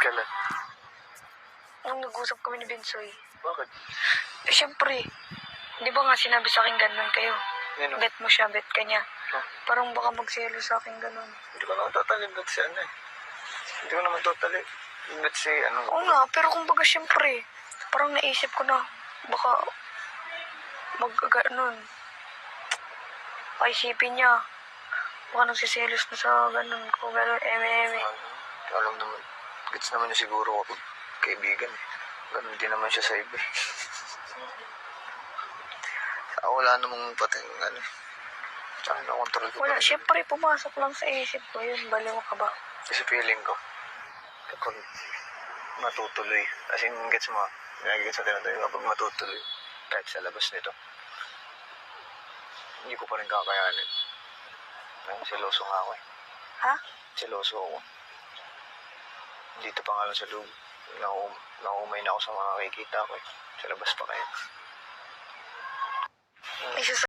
Kailan? Nung nag-usap kami ni Bensoy. Bakit? Eh, syempre, di ba nga sinabi sa akin ganun kayo? Nino? Bet mo siya, bet ka niya. Huh? Parang baka magselo sa akin ganun. Hindi ko naman totally bet si ano eh. Hindi ko naman totally bet si ano. Oo nga, pero kumbaga syempre, parang naisip ko na, baka mag-ganon. Paisipin niya, baka nagsiselos na sa ganun, kung ganun, eme-eme. Alam naman, gets naman niya siguro kapag kaibigan eh. Ganun din naman siya sa iba eh. Wala namang pating ano eh. Tsaka na-control ko. Wala, syempre, pumasok lang sa isip ko yun, baliw ka ba? Kasi feeling ko, kapag matutuloy, as in, gets mo, nagigets sa tinatayo, kapag matutuloy, kahit sa labas nito, hindi ko pa rin kakayanin. Seloso nga ako eh. Ha? Seloso ako. Dito pa nga lang sa loob, naumay na ako sa mga nakikita ko eh. Sa labas pa kayo.